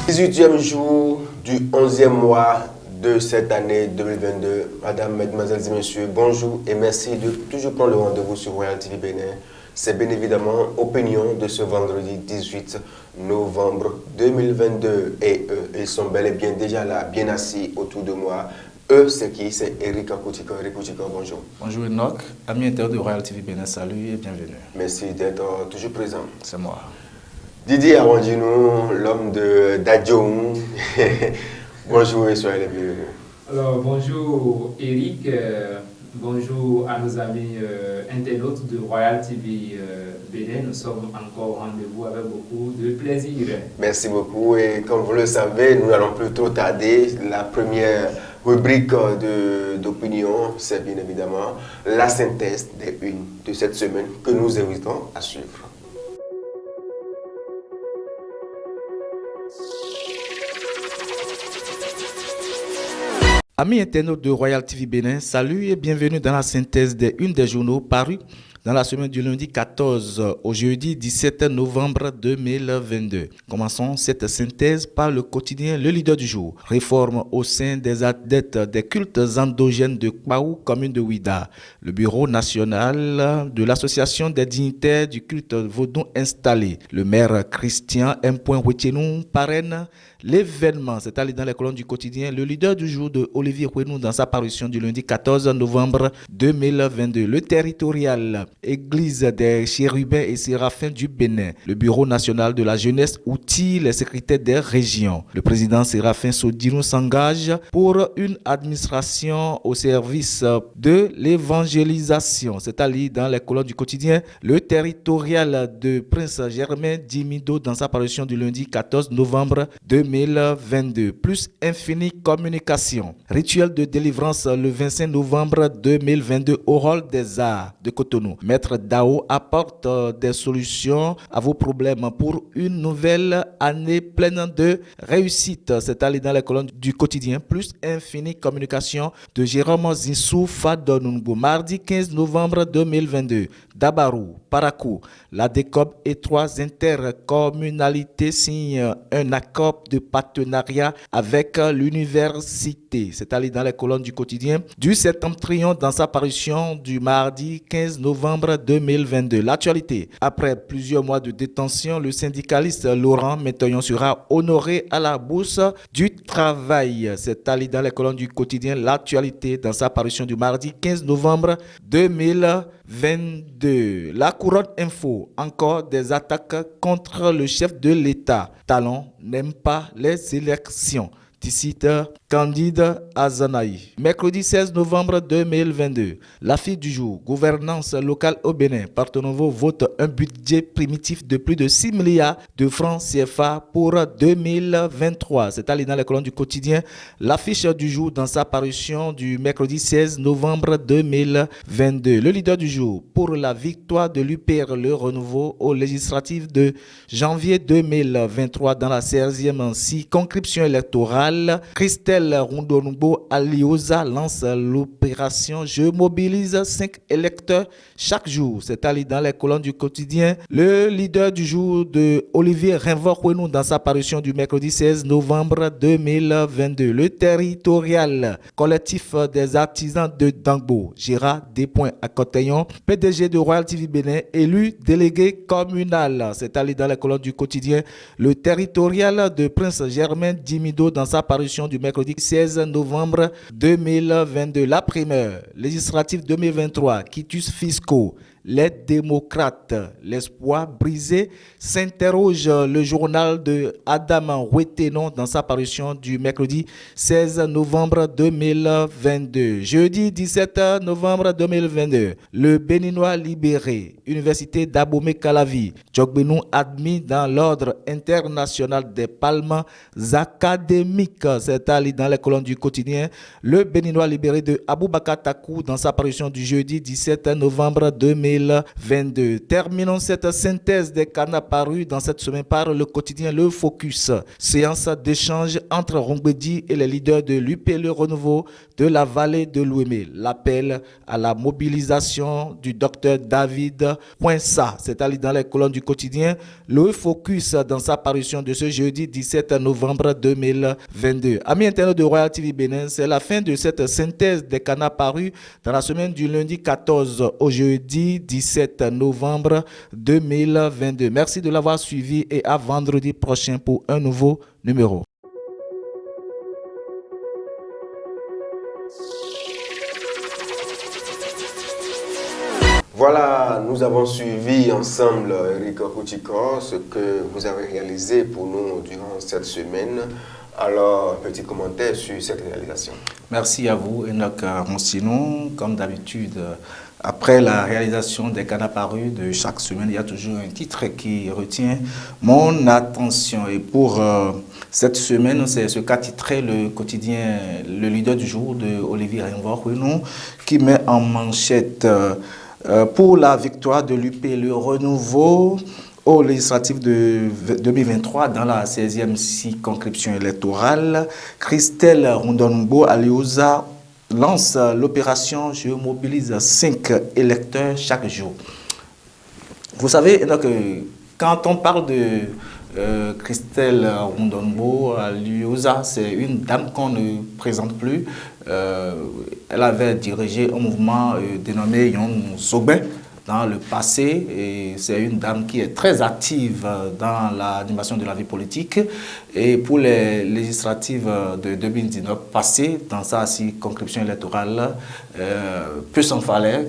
18e jour du 11e mois de cette année 2022. Madame, mesdemoiselles et messieurs, bonjour et merci de toujours prendre le rendez-vous sur Royal TV Bénin. C'est bien évidemment Opinion de ce vendredi 18 novembre 2022. Et eux, ils sont bel et bien déjà là, bien assis autour de moi. Eux, c'est qui? C'est Eric Akoutika. Eric Akoutika, bonjour. Bonjour Enoch, amis internautes de Royal TV Bénin, salut et bienvenue. Merci d'être toujours présent. C'est moi. Didier Arwandinou, l'homme de Dadjoum. Bonjour et soyez les bienvenus. Alors, bonjour Eric, bonjour à nos amis internautes de Royal TV Bénin. Nous sommes encore au rendez-vous avec beaucoup de plaisir. Merci beaucoup et comme vous le savez, nous n'allons plus trop tarder. La première rubrique d'opinion, c'est bien évidemment la synthèse des unes de cette semaine que nous invitons à suivre. Amis internautes de Royal TV Bénin, salut et bienvenue dans la synthèse des unes des journaux parus dans la semaine du lundi 14 au jeudi 17 novembre 2022. Commençons cette synthèse par le quotidien Le Leader du jour. Réforme au sein des adeptes des cultes endogènes de Kpaou, commune de Ouida. Le bureau national de l'association des dignitaires du culte vaudou installé. Le maire Christian M. Wetchenou parraine l'événement. C'est allé dans les colonnes du quotidien Le Leader du jour de Olivier Ouenou dans sa parution du lundi 14 novembre 2022. Le territorial, Église des chérubins et séraphins du Bénin. Le bureau national de la jeunesse outille les secrétaires des régions. Le président Séraphin Sodinou s'engage pour une administration au service de l'évangélisation. C'est allé dans les colonnes du quotidien Le territorial de Prince Germain Dimido dans sa parution du lundi 14 novembre 2022. Plus Infini Communication. Rituel de délivrance le 25 novembre 2022 au hall des arts de Cotonou. Maître Dao apporte des solutions à vos problèmes pour une nouvelle année pleine de réussite. C'est allé dans les colonnes du quotidien. Plus Infini Communication de Jérôme Zinsou Fadonungu. Mardi 15 novembre 2022. Dabarou, Parakou, la DECOB et 3 intercommunalités signent un accord de partenariat avec l'université. C'est allé dans les colonnes du quotidien du Septentrion dans sa parution du mardi 15 novembre 2022. L'actualité. Après plusieurs mois de détention, le syndicaliste Laurent Métoyon sera honoré à la bourse du travail. C'est allé dans les colonnes du quotidien L'actualité dans sa parution du mardi 15 novembre 2022. La Couronne Info, encore des attaques contre le chef de l'État. Talon n'aime pas les élections. Ticite Candide Azanaï. Mercredi 16 novembre 2022. L'affiche du jour. Gouvernance locale au Bénin. Porto Novo vote un budget primitif de plus de 6 milliards de francs CFA pour 2023. C'est allé dans les colonnes du quotidien. L'affiche du jour dans sa parution du mercredi 16 novembre 2022. Le leader du jour. Pour la victoire de l'UPR Le Renouveau aux législatives de janvier 2023 dans la 16e circonscription électorale. Christelle Rondonumbo Alioza lance l'opération Je mobilise 5 électeurs chaque jour. C'est allé dans les colonnes du quotidien. Le leader du jour de Olivier Rinvor-Ouenou dans sa parution du mercredi 16 novembre 2022. Le territorial collectif des artisans de Dangbo. Gérard Despoints-Acoteillon, PDG de Royal TV Bénin, élu délégué communal. C'est allé dans les colonnes du quotidien. Le territorial de Prince Germain Dimido dans sa parution du mercredi 16 novembre 2022. La primeur législative 2023, quitus fiscaux, les démocrates, l'espoir brisé, s'interroge le journal de Adam Wettenon dans sa parution du mercredi 16 novembre 2022. Jeudi 17 novembre 2022, le Béninois libéré, Université d'Abomey-Calavi, Djokbenou admis dans l'ordre international des palmes académiques. C'est allé dans les colonnes du quotidien. Le Béninois libéré de Aboubakar Takou dans sa parution du jeudi 17 novembre 2022. 2022. Terminons cette synthèse des canards parus dans cette semaine par le quotidien Le Focus. Séance d'échange entre Rongbedi et les leaders de l'UP Le Renouveau de la vallée de l'Ouémé. L'appel à la mobilisation du docteur David Poinsa, c'est-à-dire dans les colonnes du quotidien, le focus dans sa parution de ce jeudi 17 novembre 2022. Amis internautes de Royal TV Bénin, c'est la fin de cette synthèse des canards parus dans la semaine du lundi 14 au jeudi 17 novembre 2022. Merci de l'avoir suivi et à vendredi prochain pour un nouveau numéro. Voilà, nous avons suivi ensemble, Eric Kouchiko, ce que vous avez réalisé pour nous durant cette semaine. Alors, un petit commentaire sur cette réalisation. Merci à vous, Enoch Monsinon. Comme d'habitude, après la réalisation des canards parus de chaque semaine, il y a toujours un titre qui retient mon attention. Et pour cette semaine, c'est ce qu'a titré le quotidien Le Leader du jour de Olivier Rimvor-Renou qui met en manchette pour la victoire de l'UP, le renouveau aux législatives de 2023 dans la 16e circonscription électorale. Christelle Rondonbo Alioza lance l'opération « Je mobilise 5 électeurs chaque jour ». Vous savez, donc, quand on parle de Christelle Rondonbo Alioza, c'est une dame qu'on ne présente plus. Elle avait dirigé un mouvement dénommé Yon Sogben dans le passé et c'est une dame qui est très active dans l'animation de la vie politique et pour les législatives de 2019 passées dans sa circonscription électorale, peu s'en fallait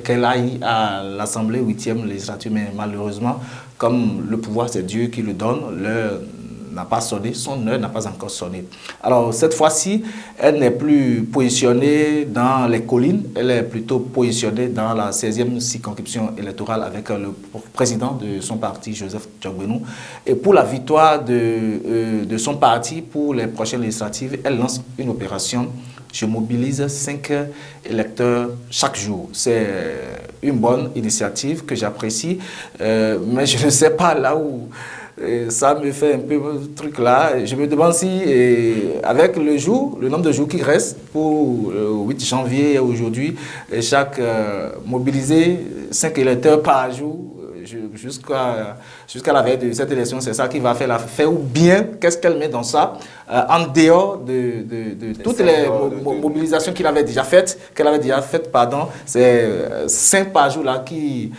qu'elle aille à l'Assemblée 8e législature, mais malheureusement, comme le pouvoir c'est Dieu qui le donne, l'heure n'a pas sonné, son heure n'a pas encore sonné. Alors cette fois-ci, elle n'est plus positionnée dans les collines, elle est plutôt positionnée dans la 16e circonscription électorale avec le président de son parti, Joseph Djogbenou. Et pour la victoire de son parti pour les prochaines législatives, elle lance une opération. Je mobilise 5 électeurs chaque jour. C'est une bonne initiative que j'apprécie, mais je ne sais pas là où ça me fait un peu truc là. Je me demande si, avec le nombre de jours qui restent pour le 8 janvier aujourd'hui, chaque mobiliser 5 électeurs par jour jusqu'à la veille de cette élection, c'est ça qui va faire l'affaire, ou bien qu'est-ce qu'elle met dans ça, en dehors de toutes les mobilisations qu'elle avait déjà faites, c'est 5 par jour là qui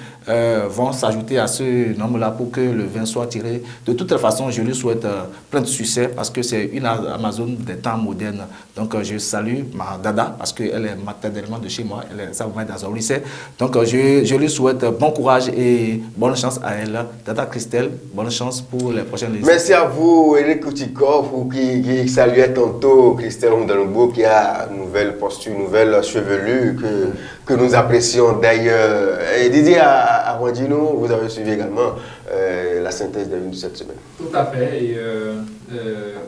vont s'ajouter à ce nombre-là pour que le vin soit tiré. De toute façon, je lui souhaite plein de succès parce que c'est une Amazone des temps modernes. Donc, je salue ma dada parce qu'elle est maternellement de chez moi. Elle est ça dans un lycée. Donc, je lui souhaite bon courage et bonne chance à elle. Dada Christelle, bonne chance pour les prochaines législatives. Merci à vous, Eric Kouchikov, qui saluait tantôt Christelle Rondonbo, qui a une nouvelle posture, une nouvelle chevelure que nous apprécions d'ailleurs. Et Didier Arwandino, vous avez suivi également la synthèse de cette semaine. Tout à fait. Et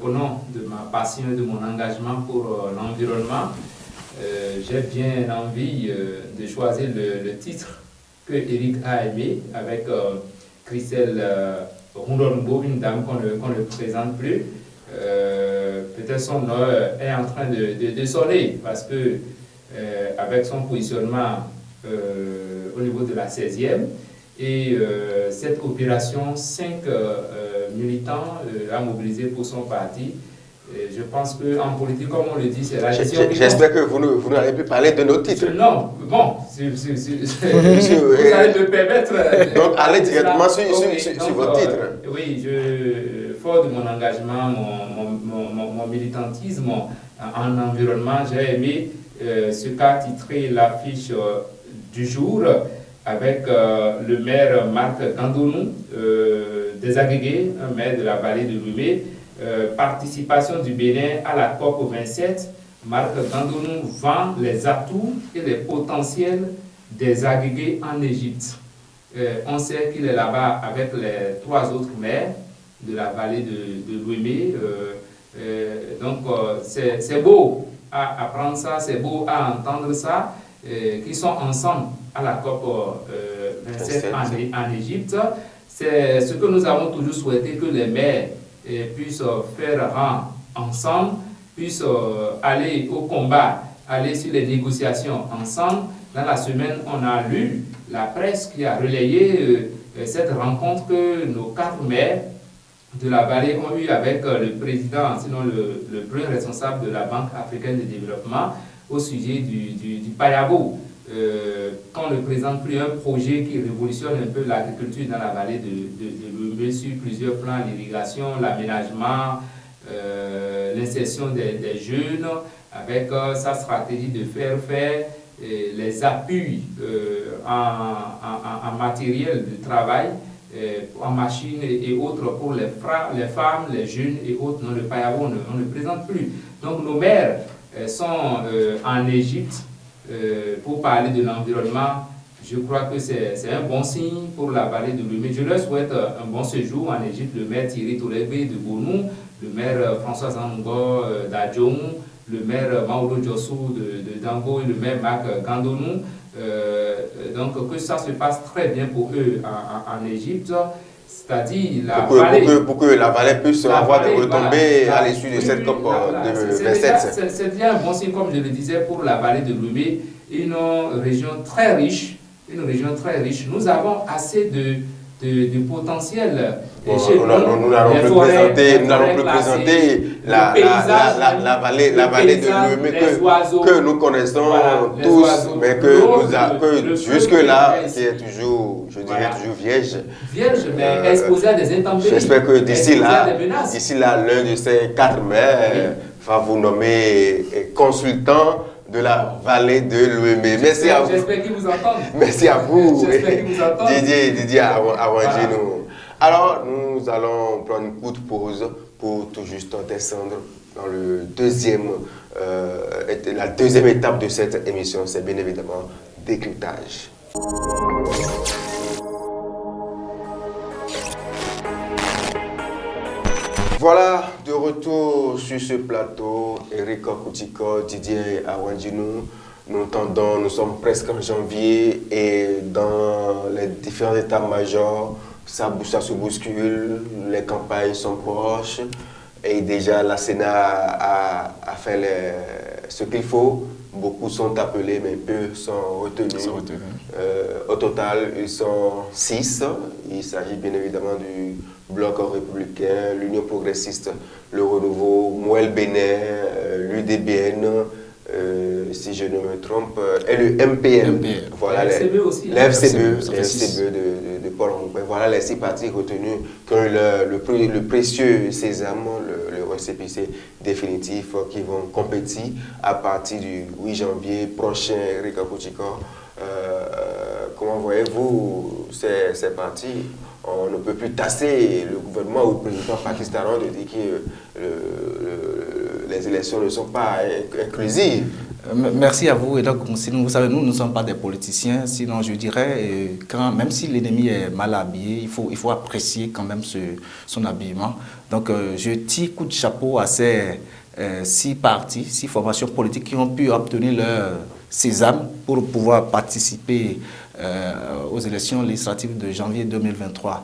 au nom de ma passion et de mon engagement pour l'environnement, j'ai bien envie de choisir le titre que Eric a aimé avec Christelle Rondonbo, une dame qu'on ne présente plus. Peut-être son heure est en train de sonner parce que avec son positionnement au niveau de la 16e et cette opération, 5 militants à mobiliser pour son parti. Je pense qu'en politique, comme on le dit, c'est la gestion. J'espère que vous n'allez plus parler de nos titres. Non, bon, vous allez me permettre. Donc, allez directement sur vos titres. Oui, fort de mon engagement, mon militantisme en environnement, j'ai aimé ce qu'a titré l'affiche du jour avec le maire Marc Gandonou des Agégués, un maire de la vallée de l'Oumé. Participation du Bénin à la COP 27, Marc Gandonou vend les atouts et les potentiels des Agégués en Égypte. On sait qu'il est là-bas avec les 3 autres maires de la vallée de l'Ouémé. Donc c'est beau à apprendre ça, c'est beau à entendre ça, qui sont ensemble à la COP 27 en Égypte. C'est ce que nous avons toujours souhaité, que les maires puissent faire rang ensemble puissent aller au combat, aller sur les négociations ensemble. Dans la semaine, on a lu la presse qui a relayé cette rencontre que nos 4 maires de la vallée ont eu avec le président, sinon le premier responsable de la Banque africaine de développement au sujet du Payabo. Qu'on ne présente plus un projet qui révolutionne un peu l'agriculture dans la vallée de Lomé sur plusieurs plans, l'irrigation, l'aménagement, l'insertion des jeunes, avec sa stratégie de faire les appuis en matériel de travail, en machines et autres pour les femmes, les jeunes et autres. Non, le Payabo, on ne présente plus. Donc nos maires sont en Égypte pour parler de l'environnement. Je crois que c'est un bon signe pour la vallée de Lomé. Je leur souhaite un bon séjour en Égypte. Le maire Thierry Tolébé de Bonou, le maire François Zango d'Adjong, le maire Mauro Diossou de Dango et le maire Marc Gandonou. Donc que ça se passe très bien pour eux en Égypte. C'est-à-dire pour que la vallée puisse avoir des retombées à l'issue de cette COP de 27. C'est bien un bon signe, comme je le disais, pour la vallée de Lomé, une région très riche. Nous avons assez de potentiel. Nous n'allons plus présenter la vallée de Lomé que nous connaissons tous, mais que jusque-là, qui est toujours, je dirais, toujours vierge. Vierge, mais exposée à des intempéries. J'espère que d'ici là, l'un de ces 4 maires va vous nommer consultant de la vallée de Lomé. Merci à vous. J'espère qu'ils vous entendent. Merci à vous. J'espère qu'ils vous entendent. Didier Awanjinou. Alors, nous allons prendre une courte pause pour tout juste descendre dans la deuxième étape de cette émission. C'est bien évidemment décryptage. Voilà, de retour sur ce plateau, Eric Koutiko, Didier Awanjinou. Nous sommes presque en janvier et dans les différents états-majors, ça se bouscule, les campagnes sont proches et déjà la Sénat a fait ce qu'il faut. Beaucoup sont appelés, mais peu sont retenus. Au total, ils sont 6. Il s'agit bien évidemment du Bloc républicain, l'Union progressiste, le Renouveau, Mouel Bénin, l'UDBN, si je ne me trompe, et le MPM. Voilà, l'FCBE aussi. L'FCBE de Paul Roubaix. Voilà les 6 partis retenus qui ont eu le précieux sésame, le récépissé définitif, qui vont compétir à partir du 8 janvier prochain. Eric Koutiko, comment voyez-vous ces partis? On ne peut plus tasser le gouvernement ou le président pakistanais de dire que les élections ne sont pas inclusives. Merci à vous. Et donc, vous savez, nous ne sommes pas des politiciens. Sinon, je dirais, même si l'ennemi est mal habillé, il faut apprécier quand même son habillement. Donc, je tire coup de chapeau à ces 6 partis, 6 formations politiques qui ont pu obtenir leur sésame pour pouvoir participer aux élections législatives de janvier 2023.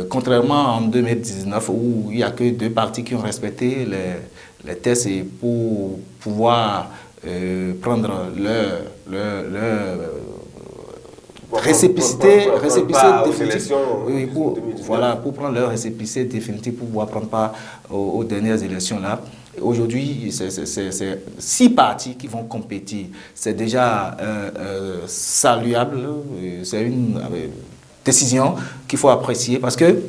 Contrairement en 2019 où il n'y a que 2 partis qui ont respecté les tests et pour pouvoir prendre leur récépissé définitif, pour prendre leur récépissé définitif pour pouvoir prendre part aux dernières élections là. Aujourd'hui, c'est 6 partis qui vont compétir. C'est déjà saluable. C'est une décision qu'il faut apprécier parce que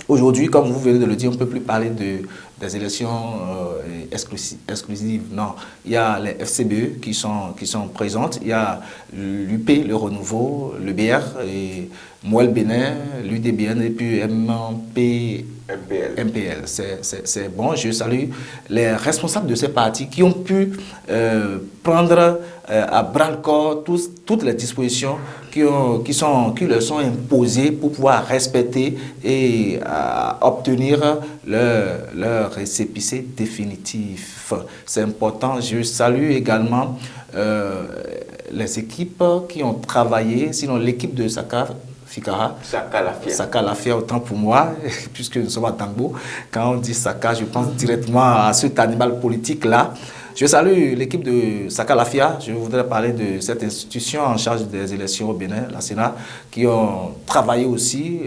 aujourd'hui, comme vous venez de le dire, on ne peut plus parler des élections exclusives. Non, il y a les FCBE qui sont présentes, il y a l'UP, le Renouveau, le BR, et Mouel Bénin, l'UDBN et puis MPL. C'est bon, je salue les responsables de ces partis qui ont pu prendre à bras-le-corps toutes les dispositions qui leur sont imposées pour pouvoir respecter et obtenir leur récépissé définitif. C'est important. Je salue également les équipes qui ont travaillé, sinon l'équipe de SACAF, Fikara. Saka Lafia. Saka Lafia, autant pour moi, puisque nous sommes à Tangbo. Quand on dit Saka, je pense directement à cet animal politique-là. Je salue l'équipe de Saka Lafia. Je voudrais parler de cette institution en charge des élections au Bénin, la Sénat, qui ont travaillé aussi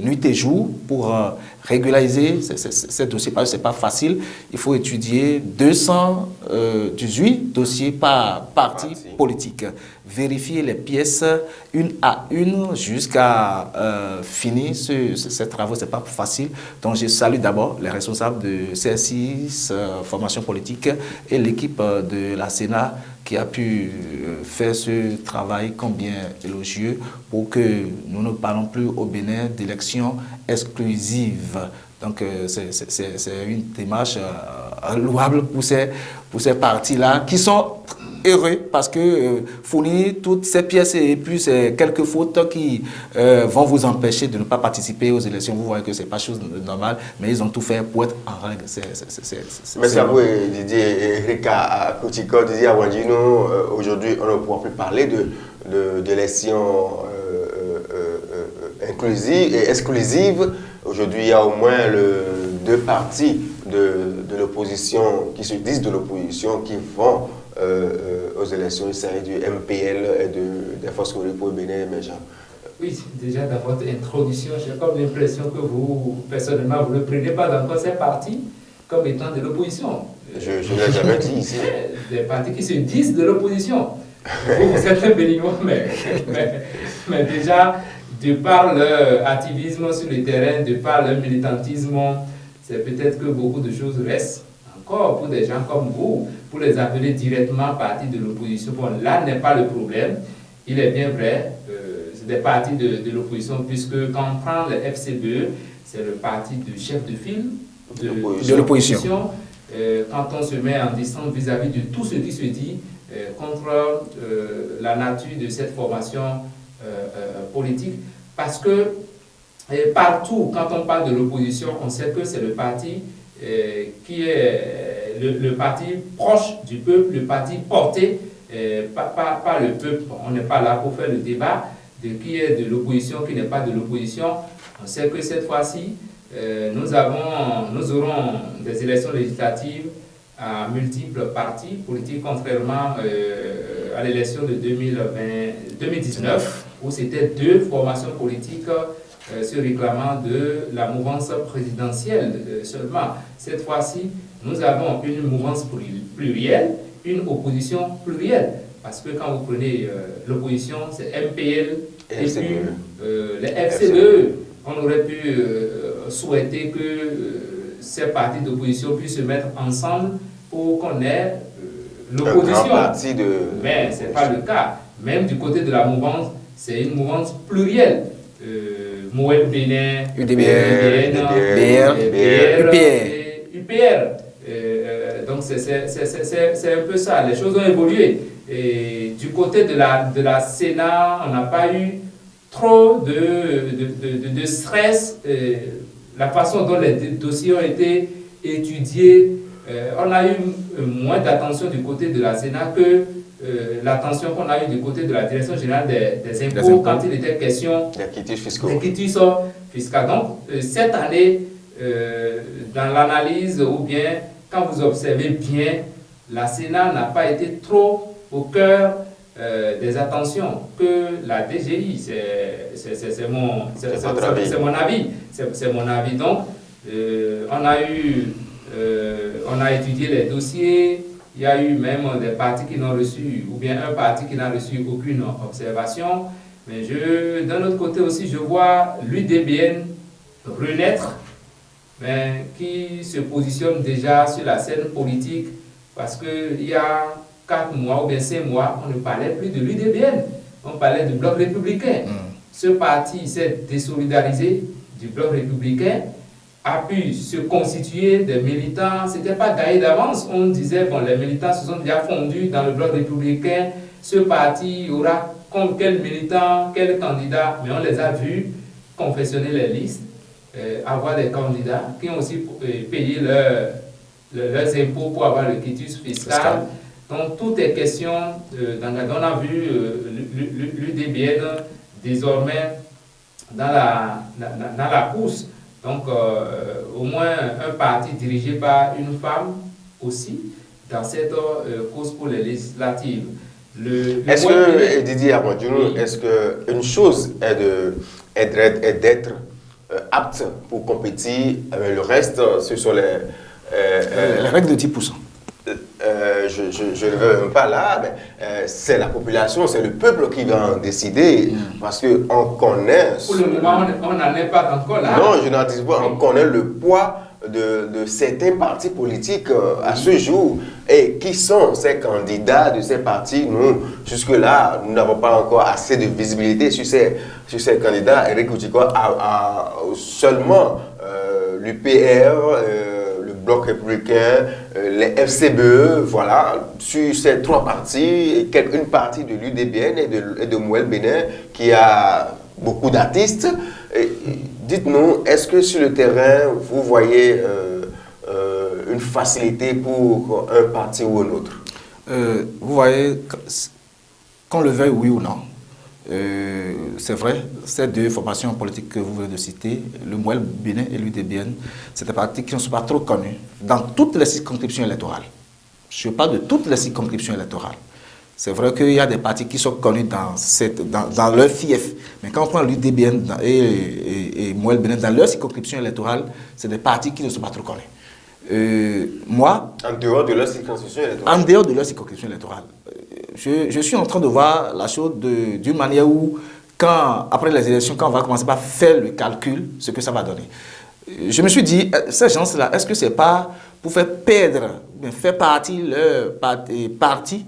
nuit et jour pour régulariser ces dossiers. Parce que ce n'est pas facile. Il faut étudier 218 dossiers par parti politique. Vérifier les pièces une à une jusqu'à finir ces travaux. Ce n'est pas facile. Donc je salue d'abord les responsables de CSI, formation politique, et l'équipe de la Sénat qui a pu faire ce travail combien élogieux pour que nous ne parlons plus au Bénin d'élections exclusives. Donc c'est une démarche louable pour ces partis-là qui sont heureux parce que fournir toutes ces pièces et puis quelques fautes qui vont vous empêcher de ne pas participer aux élections. Vous voyez que ce n'est pas chose normale, mais ils ont tout fait pour être en règle. Merci à vous, Didier Rika Koutiko, Didier Awandino. Aujourd'hui, on ne pourra plus parler d'élections inclusives et exclusives. Aujourd'hui, il y a au moins deux partis de l'opposition qui se disent de l'opposition qui vont aux élections. Il s'agit du MPL et des forces pour le Bénin émergent. Oui, déjà dans votre introduction, j'ai comme l'impression que vous, personnellement, vous ne prenez pas encore ces partis comme étant de l'opposition. Je ne l'ai jamais dit ici. Des partis qui se disent de l'opposition. Vous êtes un béninois, mais déjà, de par leur activisme sur le terrain, de par leur militantisme, c'est peut-être que beaucoup de choses restent encore pour des gens comme vous, pour les appeler directement partis de l'opposition. Bon, là n'est pas le problème. Il est bien vrai, c'est des partis de l'opposition, puisque quand on prend le FCBE, c'est le parti de chef de file de l'opposition. Quand on se met en distance vis-à-vis de tout ce qui se dit contre la nature de cette formation politique, parce que partout, quand on parle de l'opposition, on sait que c'est le parti qui est le parti proche du peuple, le parti porté par le peuple. On n'est pas là pour faire le débat de qui est de l'opposition, qui n'est pas de l'opposition. On sait que cette fois-ci, nous aurons des élections législatives à multiples partis politiques, contrairement à l'élection de 2019, où c'était deux formations politiques se réclamant de la mouvance présidentielle seulement. Cette fois-ci, nous avons une mouvance plurielle, une opposition plurielle. Parce que quand vous prenez l'opposition, c'est MPL et puis les FCBE. On aurait pu souhaiter que ces partis d'opposition puissent se mettre ensemble pour qu'on ait l'opposition. Mais ce n'est pas le cas. Même du côté de la mouvance, c'est une mouvance plurielle. Moël Bénin, UDBR, UPR. Donc c'est un peu ça. Les choses ont évolué. Et du côté de la Sénat, on n'a pas eu trop de stress. La façon dont les dossiers ont été étudiés, on a eu moins d'attention du côté de la Sénat que l'attention qu'on a eue du côté de la Direction générale des impôts quand il était question des quittus fiscaux. Donc, cette année, dans l'analyse ou bien quand vous observez bien, la Sénat n'a pas été trop au cœur des attentions que la DGI. C'est mon avis. C'est mon avis. Donc, on a étudié les dossiers. Il y a eu même des partis qui n'ont reçu, ou bien un parti qui n'a reçu aucune observation. Mais d'un autre côté aussi, je vois l'UDBN renaître, mais qui se positionne déjà sur la scène politique, parce qu'il y a 4 mois ou bien 5 mois, on ne parlait plus de l'UDBN, on parlait du Bloc républicain. Ce parti s'est désolidarisé du Bloc républicain, a pu se constituer des militants. Ce n'était pas gagné d'avance. On disait, bon, les militants se sont déjà fondus dans le Bloc républicain. Ce parti aura quel militant, quel candidat, mais on les a vus confectionner les listes, avoir des candidats qui ont aussi payé leurs impôts pour avoir le quitus fiscal. Donc, tout est question d'engagement. On a vu l'UDBN désormais dans la course. Donc, au moins un parti dirigé par une femme aussi dans cette course pour les législatives. Est-ce que, Didier Armandjoun, oui. est-ce qu'une chose est d'être apte pour compétir, mais le reste, ce sont les règles de 10%. Je ne veux même pas là, mais c'est la population, c'est le peuple qui va en décider, parce qu'on connaît... Pour le moment, on n'en est pas encore là. Non, je n'en dis pas, on connaît le poids de certains partis politiques à ce jour. Et qui sont ces candidats de ces partis? Nous, jusque-là, nous n'avons pas encore assez de visibilité sur ces candidats. Éric Oudjiko a seulement l'UPR, le Bloc républicain, les FCBE, voilà, sur ces trois partis, une partie de l'UDBN et de Mouel Bénin, qui a beaucoup d'artistes. Dites-nous, est-ce que sur le terrain, vous voyez une facilité pour un parti ou un autre? Vous voyez, qu'on le veuille oui ou non, c'est vrai, ces deux formations politiques que vous venez de citer, le Mouel Bénin et l'UDBN, c'est des partis qui ne sont pas trop connus dans toutes les circonscriptions électorales. Je parle de toutes les circonscriptions électorales. C'est vrai qu'il y a des partis qui sont connus dans leur fief. Mais quand on prend l'UDBN et Mouel Bénin dans leur circonscription électorale, c'est des partis qui ne sont pas trop connus. Moi... En dehors de leur circonscription électorale? En dehors de leur circonscription électorale. Je suis en train de voir la chose d'une manière où, après les élections, quand on va commencer par faire le calcul, ce que ça va donner. Je me suis dit, ces gens-là, est-ce que ce n'est pas pour faire perdre, faire partie leur parti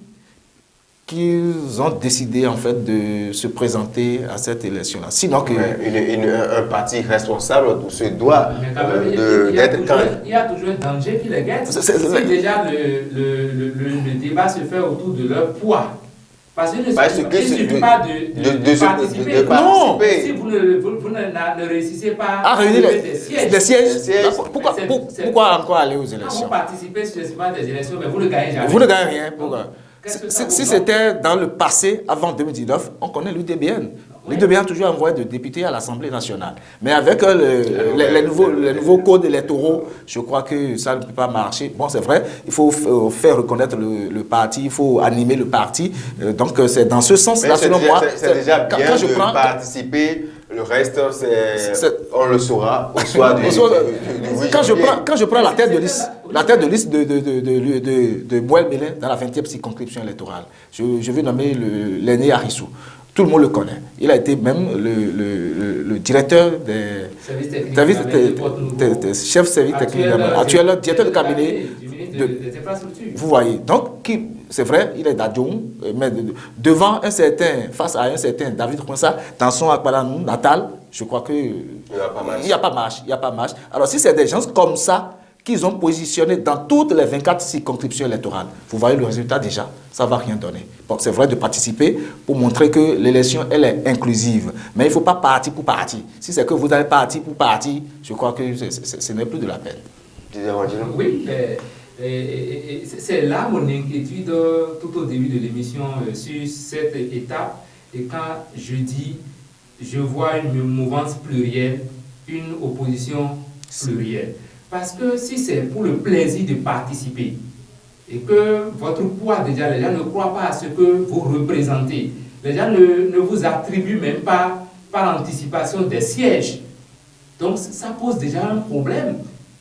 qu'ils ont décidé en fait de se présenter à cette élection-là. Sinon que... un parti responsable se doit d'être quand même... Il y a toujours un danger qui les guette. Si déjà le débat se fait autour de leur poids. Parce qu'il ne suffit pas de participer. Non. Si vous ne réussissez pas à réunir des sièges. Pourquoi encore aller aux élections? Quand vous participez successivement à des élections, mais vous ne gagnez jamais. Vous ne gagnez rien. Pourquoi? Si c'était dans le passé, avant 2019, on connaît l'UDBN. L'UDBN a toujours envoyé de députés à l'Assemblée nationale. Mais avec les nouveaux codes électoraux, je crois que ça ne peut pas marcher. Bon, c'est vrai, il faut faire reconnaître le parti, il faut animer le parti. Donc, c'est dans ce sens-là, selon moi. C'est déjà bien de participer. Le reste, on le saura au soir du quand je prends la tête de liste de Mouel Bénin dans la 20e circonscription électorale, je vais nommer l'aîné Arissou. Tout le monde le connaît. Il a été même le directeur des chefs services techniques, actuel directeur de cabinet. Vous voyez. Donc, c'est vrai, il est d'Adjoum, mais face à un certain David Kouensa, dans son Akbalanou natal, je crois qu'il n'y a pas marche. Alors, si c'est des gens comme ça qu'ils ont positionné dans toutes les 24 circonscriptions électorales, vous voyez le résultat déjà, ça ne va rien donner. Donc, c'est vrai de participer pour montrer que l'élection, elle est inclusive. Mais il ne faut pas partir pour partir. Si c'est que vous allez partir pour partir, je crois que ce n'est plus de la peine. Oui, mais... c'est là mon inquiétude tout au début de l'émission sur cette étape. Et quand je dis, je vois une mouvance plurielle, une opposition plurielle. Parce que si c'est pour le plaisir de participer, et que votre poids, déjà, les gens ne croient pas à ce que vous représentez, les gens ne vous attribuent même pas par anticipation des sièges. Donc ça pose déjà un problème.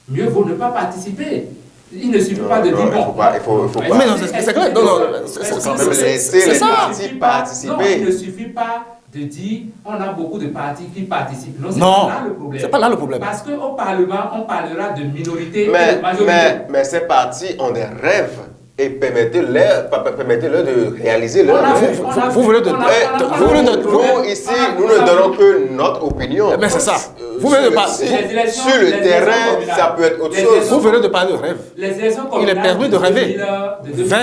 Mieux vaut ne pas participer. Il ne suffit pas de dire bon. Il faut pas. Mais non, c'est clair. C'est quand même laisser les partis participer. Non, il ne suffit pas de dire on a beaucoup de partis qui participent. Non, c'est pas là le problème. Parce qu'au Parlement, on parlera de minorité et de majorité. Mais ces partis ont des rêves. Et permettez-leur de réaliser leurs rêves. Vous venez de... Nous, ici, nous ne donnons que notre opinion. Mais c'est ça. Vous venez de parler... Sur le terrain, ça peut être autre chose. Vous venez de parler de rêve. Les élections Il est permis de rêver. De 2020,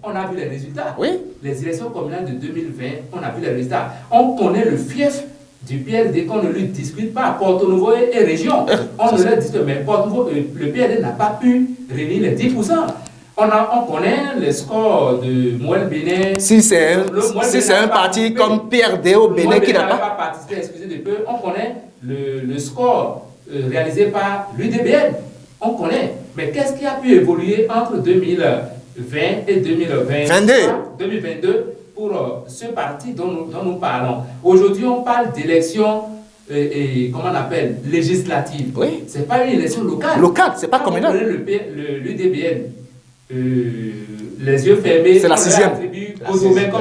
on a vu les résultats. Oui. Les élections communales de 2020, on a vu les résultats. On connaît le fief du PRD qu'on ne lui discute pas, Porto Novo et région. On ne leur dit que mais Porto Novo, le PRD n'a pas pu réunir les 10%. On connaît les scores de Mouel Bénin. Si c'est un parti comme PRD au Bénin qui n'a pas participé, excusez de peu, on connaît le score réalisé par l'UDBN. On connaît. Mais qu'est-ce qui a pu évoluer entre 2020 et 2022 pour ce parti dont nous parlons? Aujourd'hui, on parle d'élections, comment on appelle, législatives. Oui. Ce n'est pas une élection locale. Locale, c'est pas communal. L'UDBN. Les yeux fermés. C'est la sixième.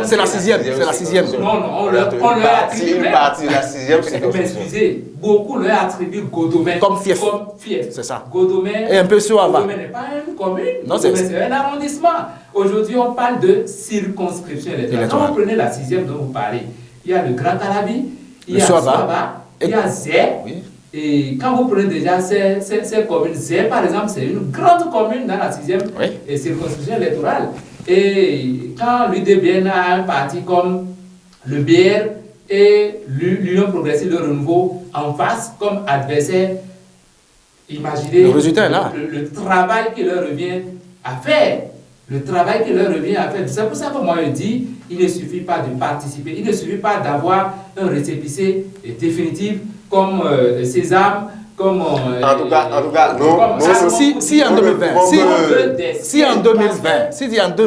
C'est la sixième. Non, on leur attribue. Une partie de la sixième, c'est comme excusez, beaucoup leur attribuent Godomé comme fief. C'est ça. Godomé. Et un peu sur Ava. Godomé n'est pas une commune. Non, c'est un arrondissement. Aujourd'hui, on parle de circonscription électorale. Quand vous prenez la sixième dont vous parlez, il y a le Grand Carabi, il y a Soava, il y a Zé. Oui. Et quand vous prenez déjà ces communes, Zé par exemple, c'est une grande commune dans la sixième circonscription électorale. Et quand l'UDBN a un parti comme le BR et l'Union progressive de renouveau en face comme adversaire, imaginez le résultat est là. Le travail qui leur revient à faire. Le travail qui leur revient à faire. C'est pour ça que moi je dis, il ne suffit pas de participer, il ne suffit pas d'avoir un récépissé définitif comme Sésame, comme... en tout cas, si en 2020,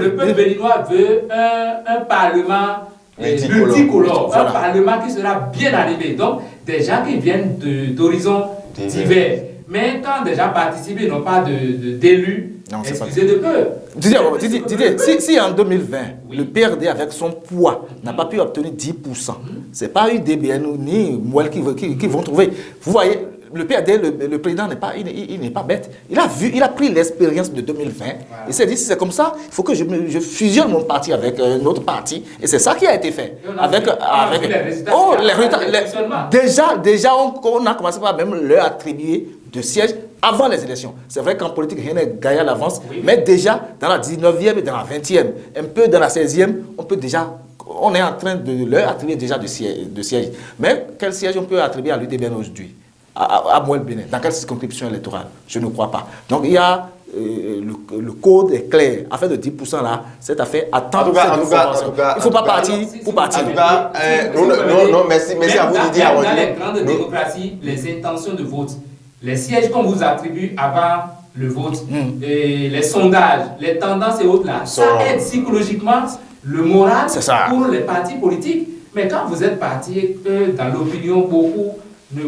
le peuple béninois veut un parlement multicolore, un parlement qui sera bien animé. Donc, des gens qui viennent d'horizons divers. Mais quand des gens participent, ils n'ont pas d'élus, excusez de peu. Didier, si en 2020, le PRD avec son poids n'a pas pu obtenir 10%, ce n'est pas UDBN ni Mouel qui vont trouver. Vous voyez, le PRD, le président n'est pas bête. Il a pris l'expérience de 2020. Voilà. Il s'est dit, si c'est comme ça, il faut que je fusionne mon parti avec un autre parti. Et c'est ça qui a été fait. Déjà, on a commencé par même leur attribuer de sièges avant les élections. C'est vrai qu'en politique, rien n'est gagné à l'avance, mais déjà, dans la 19e et dans la 20e, un peu dans la 16e, on est en train de leur attribuer déjà de sièges. Mais quel siège on peut attribuer à l'UDBN aujourd'hui? À Mouel Bénin, dans quelle circonscription électorale? Je ne crois pas. Donc il y a le code est clair. Affaire de 10% là, cette affaire attend cette information. Il ne faut pas partir pour partir. En tout cas, non, merci à vous Didier. Dans les grandes démocraties, les intentions de vote, les sièges qu'on vous attribue avant le vote, et les sondages, les tendances et autres là, ça aide psychologiquement le moral pour les partis politiques. Mais quand vous êtes parti dans l'opinion, beaucoup ne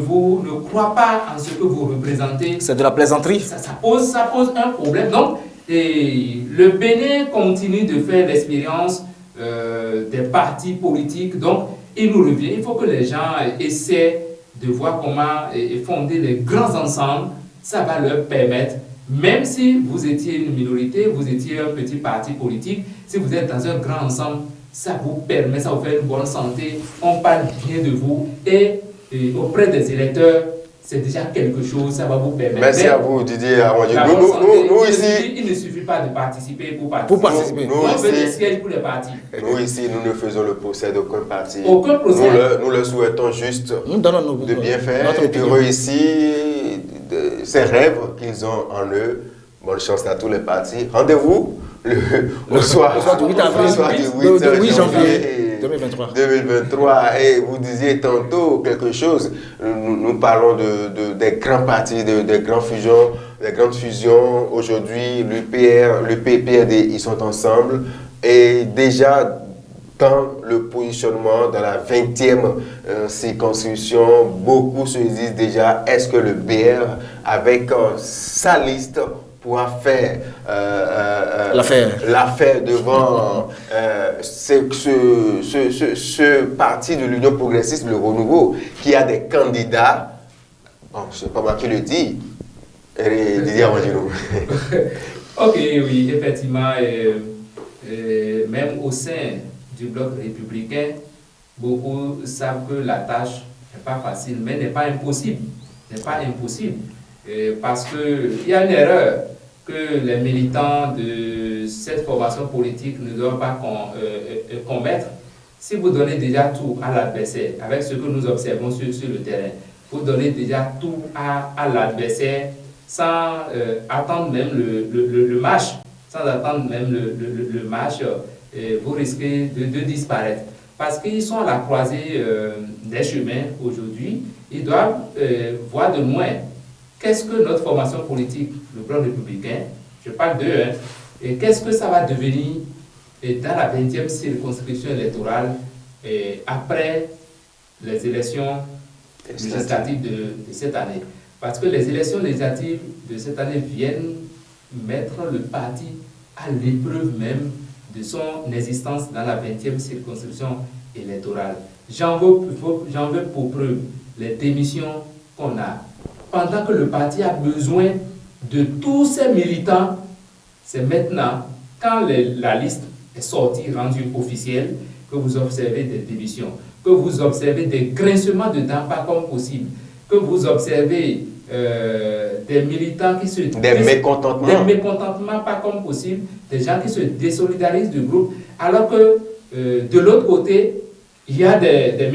croient pas en ce que vous représentez. C'est de la plaisanterie. Ça pose un problème. Donc, le Bénin continue de faire l'expérience des partis politiques. Donc, il nous revient. Il faut que les gens essaient de voir comment fonder les grands ensembles. Ça va leur permettre, même si vous étiez une minorité, vous étiez un petit parti politique, si vous êtes dans un grand ensemble, ça vous permet, ça vous fait une bonne santé. On parle bien de vous et auprès des électeurs, c'est déjà quelque chose, ça va vous permettre. Merci à vous Didier. Nous ici, il ne suffit pas de participer pour participer. On veut des sièges pour les partis. Nous ici, nous ne faisons le procès d'aucun parti. Aucun procès. Nous le souhaitons juste de bien faire, de réussir ces rêves qu'ils ont en eux. Bonne chance à tous les partis. Rendez-vous le soir du 8 janvier 2023. Et vous disiez tantôt quelque chose. Nous parlons des grands partis, des grandes fusions. Aujourd'hui, l'UPR, le PPRD, ils sont ensemble. Et déjà, dans le positionnement, dans la 20e circonscription, beaucoup se disent déjà, est-ce que le BR, avec sa liste, pourra faire l'affaire devant ce parti de l'Union progressiste, le Renouveau, qui a des candidats, bon, je ne sais pas moi qui le dit, Didier Armandino. Ok, oui, effectivement, même au sein du bloc républicain, beaucoup savent que la tâche n'est pas facile, mais n'est pas impossible. Parce qu'il y a une erreur que les militants de cette formation politique ne doivent pas commettre. Si vous donnez déjà tout à l'adversaire, avec ce que nous observons sur le terrain, vous donnez déjà tout à l'adversaire sans attendre même le match, sans attendre même le match, vous risquez de disparaître. Parce qu'ils sont à la croisée des chemins aujourd'hui. Ils doivent voir de loin qu'est-ce que notre formation politique, le Bloc républicain, je parle d'eux, hein, et qu'est-ce que ça va devenir dans la 20e circonscription électorale après les élections législatives de cette année. Parce que les élections législatives de cette année viennent mettre le parti à l'épreuve même de son existence dans la 20e circonscription électorale. J'en veux pour preuve les démissions qu'on a. Pendant que le parti a besoin de tous ses militants, c'est maintenant, quand la liste est sortie, rendue officielle, que vous observez des démissions, que vous observez des grincements de dents pas comme possible, que vous observez des militants qui se... Des mécontentements. Des mécontentements pas comme possible, des gens qui se désolidarisent du groupe, alors que de l'autre côté, il y a des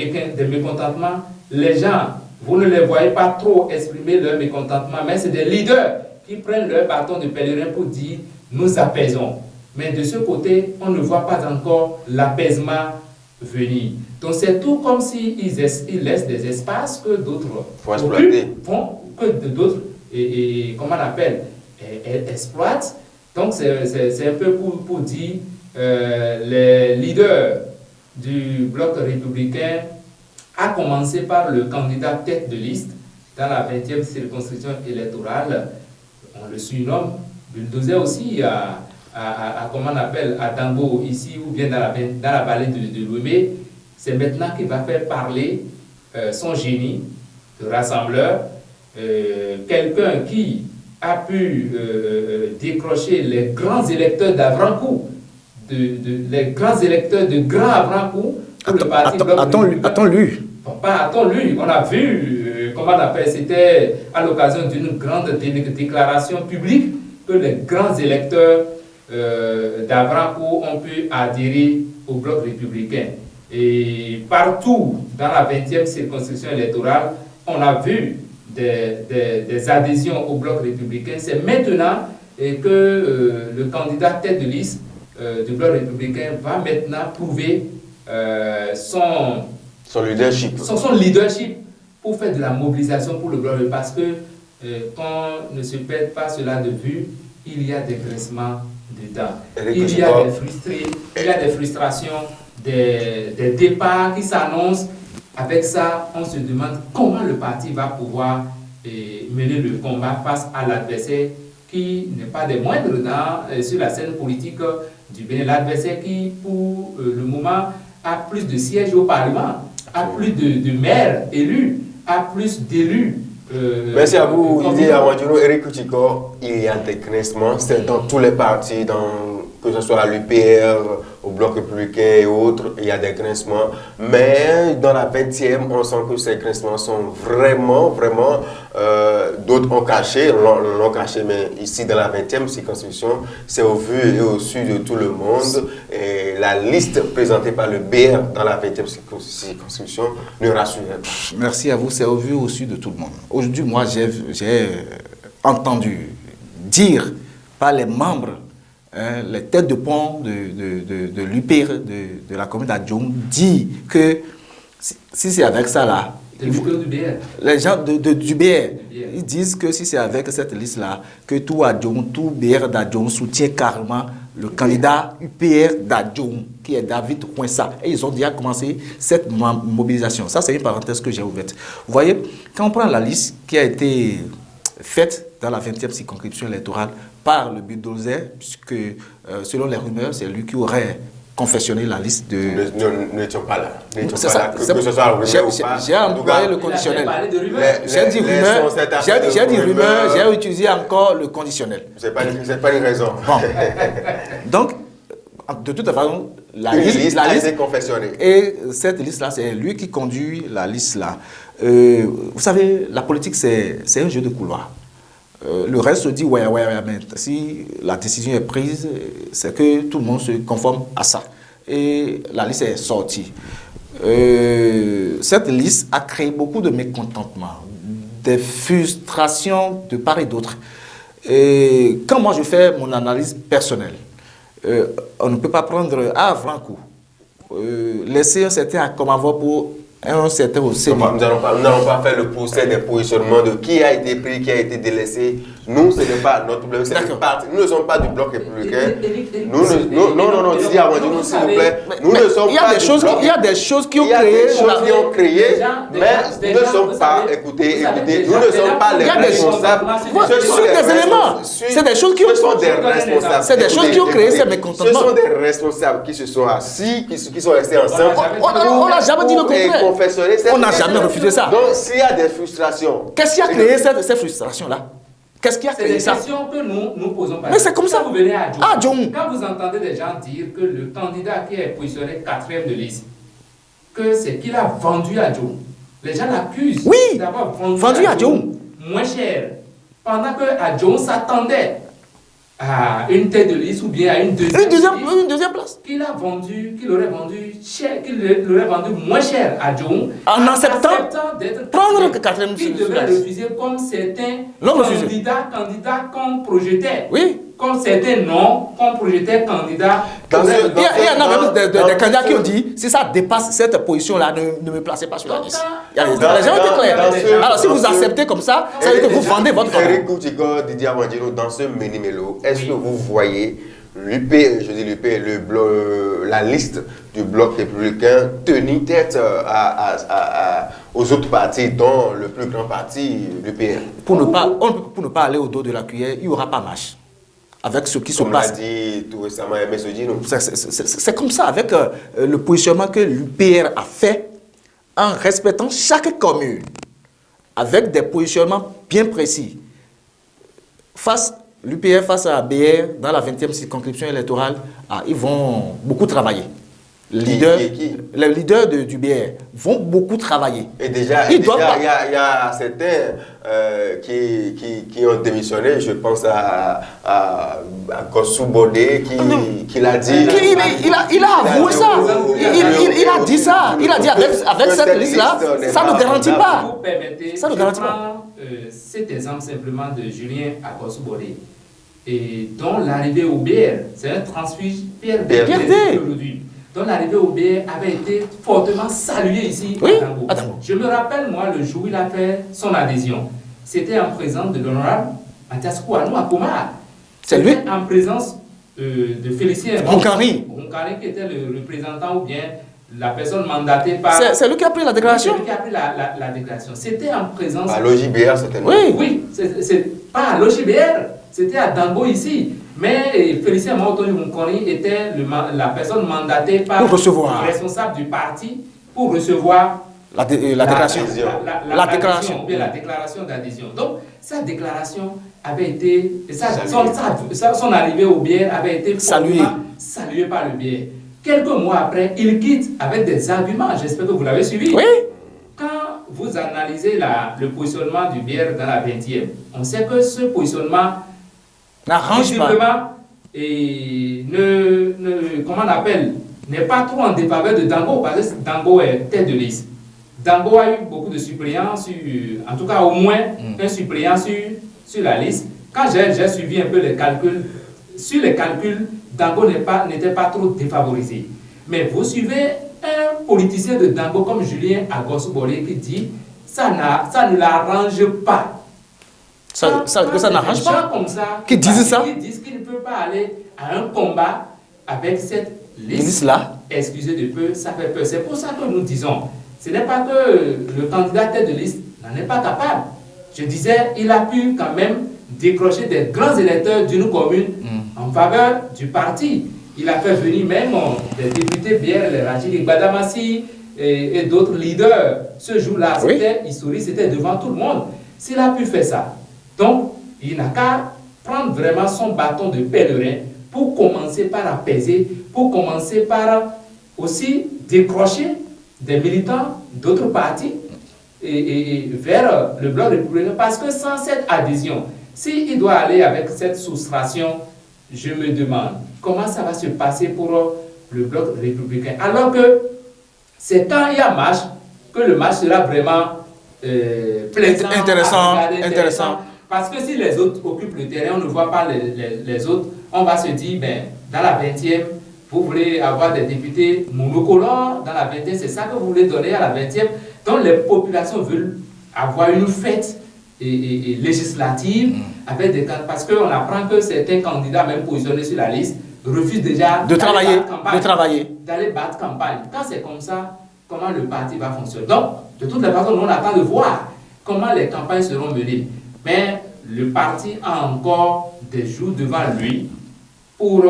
mécontentements. Les gens, vous ne les voyez pas trop exprimer leur mécontentement, mais c'est des leaders qui prennent leur bâton de pèlerin pour dire « nous apaisons ». Mais de ce côté, on ne voit pas encore l'apaisement venir. Donc c'est tout comme s'ils laissent des espaces que d'autres comment on appelle, exploitent. Donc c'est un peu pour dire les leaders du Bloc républicain, à commencer par le candidat tête de liste dans la 20e circonscription électorale, on le surnomme bulldozer aussi comment on appelle, à Dango ici ou bien dans la vallée de Lomé. C'est maintenant qu'il va faire parler son génie de rassembleur, quelqu'un qui a pu décrocher les grands électeurs d'Avrancourt, les grands électeurs de Grand Avrancourt. Attends-lui. Pas attends-lui. On a vu, comment on appelle, c'était à l'occasion d'une grande déclaration publique que les grands électeurs d'Avrancourt ont pu adhérer au Bloc républicain. Et partout dans la 20e circonscription électorale, on a vu des adhésions au Bloc républicain. C'est maintenant que le candidat tête de liste du Bloc républicain va maintenant prouver son leadership. Son leadership pour faire de la mobilisation pour le Bloc. Parce que qu'on ne se perd pas cela de vue, il y a des graissements dedans. Il y a des frustrés, il y a des frustrations, des départs qui s'annoncent. Avec ça, on se demande comment le parti va pouvoir mener le combat face à l'adversaire qui n'est pas des moindres sur la scène politique du Bénin. L'adversaire qui, pour le moment, a plus de sièges au Parlement, a plus de maires élus, a plus d'élus. Merci à vous, Didier Amadjouno, Eric Kouchiko. Il y a des grincements, c'est dans tous les partis, que ce soit à l'UPR, au Bloc républicain et autres, il y a des grincements. Mais dans la 20e, on sent que ces grincements sont vraiment, d'autres ont caché, l'ont caché, mais ici dans la 20e circonscription, c'est au vu et au su de tout le monde. Et la liste présentée par le BR dans la 20e circonscription ne rassure pas. Merci à vous, c'est au vu et au su de tout le monde. Aujourd'hui, moi, j'ai entendu dire par les membres, les têtes de pont de l'UPR, de la commune d'Adjoum, dit que si c'est avec ça là, les gens du BR, ils disent que si c'est avec cette liste-là, que tout Adjoum, tout BR d'Adjoum soutient carrément le candidat UPR d'Adjoum, qui est David Coinsa. Et ils ont déjà commencé cette mobilisation. Ça, c'est une parenthèse que j'ai ouverte. Vous voyez, quand on prend la liste qui a été faite dans la 20e circonscription électorale par le bulldozer, puisque selon les rumeurs, c'est lui qui aurait confectionné la liste de... Nous n'étions pas là. Que ce soit rumeur ou pas. J'ai employé le conditionnel. J'ai dit rumeur, j'ai utilisé encore le conditionnel. C'est pas une raison. Bon. Donc, de toute façon, la liste a été confectionnée. Et cette liste-là, c'est lui qui conduit la liste-là. Vous savez, la politique, c'est un jeu de couloir. Le reste se dit, ouais, mais si la décision est prise, c'est que tout le monde se conforme à ça. Et la liste est sortie. Cette liste a créé beaucoup de mécontentement, des frustrations de part et d'autre. Et quand moi je fais mon analyse personnelle, on ne peut pas prendre à franc coup, laisser un certain Akomavor pour un certain Oseni. Nous n'allons pas faire le procès des positionnements de qui a été pris, qui a été délaissé. Nous, ce n'est pas notre problème, c'est le parti. Nous ne sommes pas du bloc républicain. Non, Didier Awandjinou, s'il vous plaît. Nous ne sommes pas du bloc. Il y a des choses qui ont créé. Il y a des choses qui ont créé, mais nous ne sommes pas, écoutez, nous ne sommes pas les responsables. Ce sont des éléments. C'est des choses qui ont C'est des choses qui ont créé ces mécontentements. Ce sont des responsables qui se sont assis, qui sont restés ensemble. On n'a jamais dit le contraire. On n'a jamais refusé ça. Donc, s'il y a des frustrations. Qu'est-ce qui a créé ces frustrations-là? Qu'est-ce qui a créé ça? C'est des questions que nous posons. Mais c'est comme ça. Quand vous venez à Djong, quand vous entendez des gens dire que le candidat qui est positionné 4e de liste, que c'est qu'il a vendu à Djong, les gens l'accusent d'avoir vendu à Djong moins cher, pendant que à Djong s'attendait à une tête de liste ou bien à une deuxième place qu'il aurait vendu cher, qu'il aurait vendu moins cher à Djong en acceptant d'être prendre que 4e qu'il devrait refuser comme certains candidats qu'on projetait. Oui. Comme certains noms qu'on projetait candidats. Il y en a même des candidats qui ont dit si ça dépasse cette position-là, ne me placez pas sur la liste. Les gens ont été clairs. Alors si vous acceptez comme ça, ça veut dire que vous vendez votre candidat. Eric Koutigo, Didier Awandjinou, dans ce mini-mélo, est-ce que vous voyez la liste du bloc républicain tenir tête aux autres partis, dont le plus grand parti, l'UPR? Pour ne pas aller au dos de la cuillère, il n'y aura pas marche. Avec ce qui se passe. Comme l'a dit tout récemment M. Sodino. C'est comme ça, avec le positionnement que l'UPR a fait, en respectant chaque commune, avec des positionnements bien précis. L'UPR face à BR, dans la 20e circonscription électorale, ils vont beaucoup travailler. Les leaders du BR vont beaucoup travailler. Et déjà, il y a certains qui ont démissionné. Je pense à Gossou Bodé qui l'a dit. Il a avoué ça. Il a dit ça. Il a dit avec cette liste-là, ça ne garantit pas. Vous permettez, ça ne garantit pas. Cet exemple simplement de Julien à Gossou Bodé, et dont l'arrivée au BR, c'est un transfuge Pierre aujourd'hui, dont l'arrivée au BR avait été fortement saluée ici à Dango. Je me rappelle, moi, le jour où il a fait son adhésion, c'était en présence de l'honorable Mathias Kouanou à Komar. C'est lui. En présence de Félicien Roncari, qui était le représentant ou bien la personne mandatée par... C'est lui qui a pris la déclaration. C'est lui qui a pris la déclaration. C'était en présence... À l'OJBR, certainement. Oui, c'est pas à l'OJBR, c'était à Dango ici. Mais Félicien Maotoni Roncari était la personne mandatée par le responsable du parti pour recevoir la déclaration. La déclaration d'adhésion. Donc, sa déclaration avait été... Son arrivée au BR avait été saluée par le BR. Quelques mois après, il quitte avec des arguments. J'espère que vous l'avez suivi. Oui. Quand vous analysez le positionnement du BR dans la 20e, on sait que ce positionnement n'arrange pas. Et comment on appelle, n'est pas trop en défaveur de Dango, parce que Dango est tête de liste. Dango a eu beaucoup de suppléants, en tout cas au moins un suppléant sur la liste. Quand j'ai suivi un peu les calculs, sur les calculs, Dango n'était pas trop défavorisé. Mais vous suivez un politicien de Dango comme Julien Gossou Bodé qui dit ça ne l'arrange pas. Ça n'arrange pas. Comme ça, qui disent ça, qui disent qu'il ne peut pas aller à un combat avec cette liste-là. Excusez de peu, ça fait peur. C'est pour ça que nous disons, ce n'est pas que le candidat tête de liste n'en est pas capable. Je disais, il a pu quand même décrocher des grands électeurs d'une commune en faveur du parti. Il a fait venir même des députés bien, les Rachid Badamassi et d'autres leaders. Ce jour-là, c'était historique, c'était devant tout le monde. S'il a pu faire ça, donc il n'a qu'à prendre vraiment son bâton de pèlerin pour commencer par apaiser, pour commencer par aussi décrocher des militants d'autres partis et vers le bloc républicain. Parce que sans cette adhésion, s'il doit aller avec cette soustraction, je me demande comment ça va se passer pour le bloc républicain. Alors que c'est quand il y a match que le match sera vraiment plaisant, intéressant. Parce que si les autres occupent le terrain, on ne voit pas les autres, on va se dire, ben, dans la 20e, vous voulez avoir des députés monocolores, dans la 20e, c'est ça que vous voulez donner à la 20e. Donc les populations veulent avoir une fête et législative avec des candidats, parce qu'on apprend que certains candidats, même positionnés sur la liste, refusent déjà de travailler, d'aller battre campagne. Quand c'est comme ça, comment le parti va fonctionner? Donc, de toutes les façons, on attend de voir comment les campagnes seront menées. Mais le parti a encore des jours devant lui pour